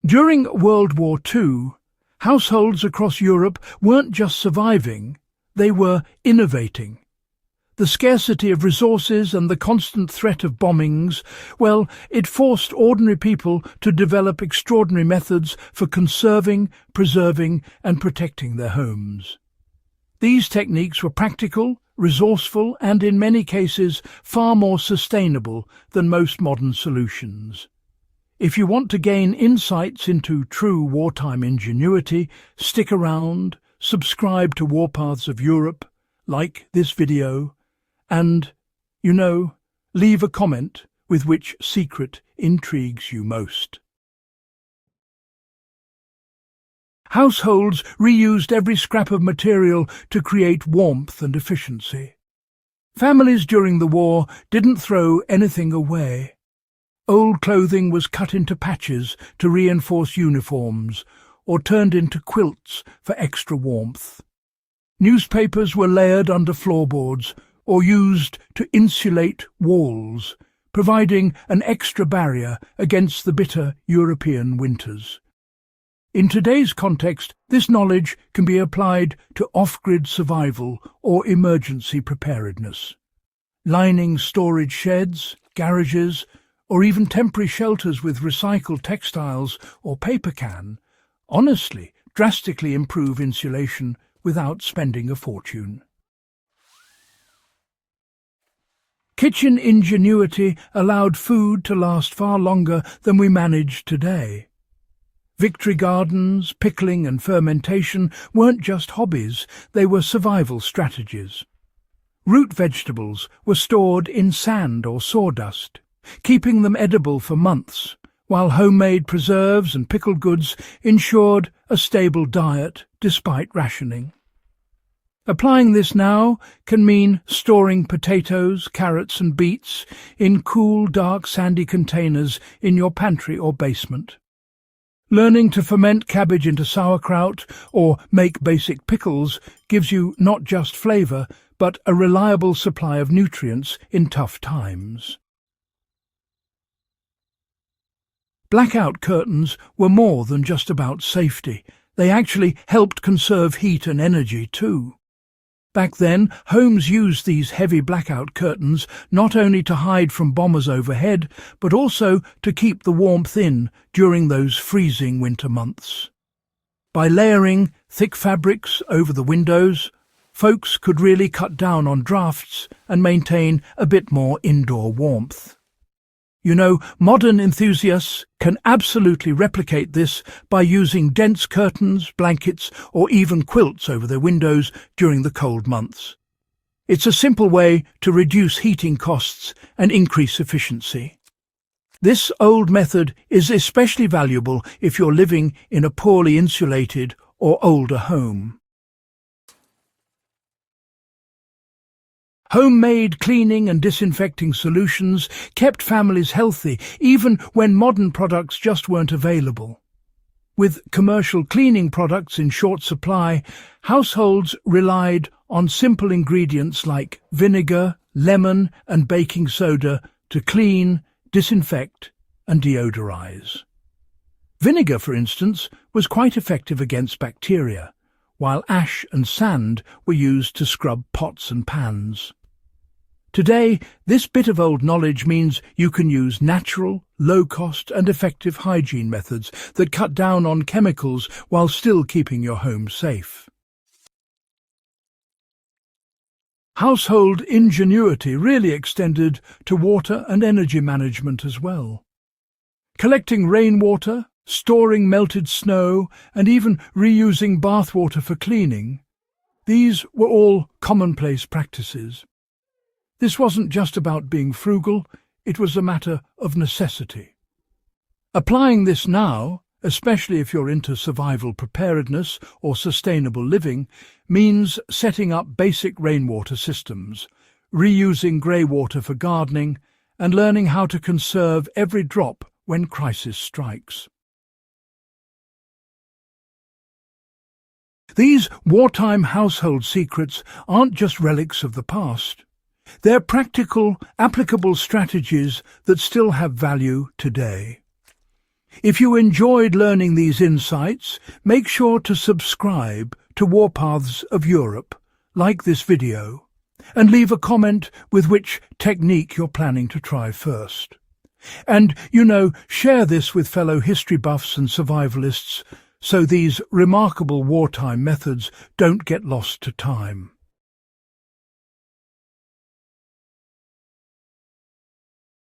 During World War II, households across Europe weren't just surviving, they were innovating. The scarcity of resources and the constant threat of bombings, well, it forced ordinary people to develop extraordinary methods for conserving, preserving and protecting their homes. These techniques were practical, resourceful and, in many cases, far more sustainable than most modern solutions. If you want to gain insights into true wartime ingenuity, stick around, subscribe to Warpaths of Europe, like this video, and, leave a comment with which secret intrigues you most. Households reused every scrap of material to create warmth and efficiency. Families during the war didn't throw anything away. Old clothing was cut into patches to reinforce uniforms, or turned into quilts for extra warmth. Newspapers were layered under floorboards, or used to insulate walls, providing an extra barrier against the bitter European winters. In today's context, this knowledge can be applied to off-grid survival or emergency preparedness. Lining storage sheds, garages, or even temporary shelters with recycled textiles or paper can, honestly, drastically improve insulation without spending a fortune. Kitchen ingenuity allowed food to last far longer than we manage today. Victory gardens, pickling and fermentation weren't just hobbies, they were survival strategies. Root vegetables were stored in sand or sawdust, keeping them edible for months, while homemade preserves and pickled goods ensured a stable diet despite rationing. Applying this now can mean storing potatoes, carrots and beets in cool, dark, sandy containers in your pantry or basement. Learning to ferment cabbage into sauerkraut or make basic pickles gives you not just flavour, but a reliable supply of nutrients in tough times. Blackout curtains were more than just about safety. They actually helped conserve heat and energy too. Back then, homes used these heavy blackout curtains not only to hide from bombers overhead, but also to keep the warmth in during those freezing winter months. By layering thick fabrics over the windows, folks could really cut down on drafts and maintain a bit more indoor warmth. Modern enthusiasts can absolutely replicate this by using dense curtains, blankets, or even quilts over their windows during the cold months. It's a simple way to reduce heating costs and increase efficiency. This old method is especially valuable if you're living in a poorly insulated or older home. Homemade cleaning and disinfecting solutions kept families healthy even when modern products just weren't available. With commercial cleaning products in short supply, households relied on simple ingredients like vinegar, lemon and baking soda to clean, disinfect and deodorize. Vinegar, for instance, was quite effective against bacteria, while ash and sand were used to scrub pots and pans. Today, this bit of old knowledge means you can use natural, low-cost and effective hygiene methods that cut down on chemicals while still keeping your home safe. Household ingenuity really extended to water and energy management as well. Collecting rainwater, storing melted snow, and even reusing bathwater for cleaning, these were all commonplace practices. This wasn't just about being frugal, it was a matter of necessity. Applying this now, especially if you're into survival preparedness or sustainable living, means setting up basic rainwater systems, reusing grey water for gardening, and learning how to conserve every drop when crisis strikes. These wartime household secrets aren't just relics of the past. They're practical, applicable strategies that still have value today. If you enjoyed learning these insights, make sure to subscribe to Warpaths of Europe, like this video, and leave a comment with which technique you're planning to try first. And, share this with fellow history buffs and survivalists so these remarkable wartime methods don't get lost to time.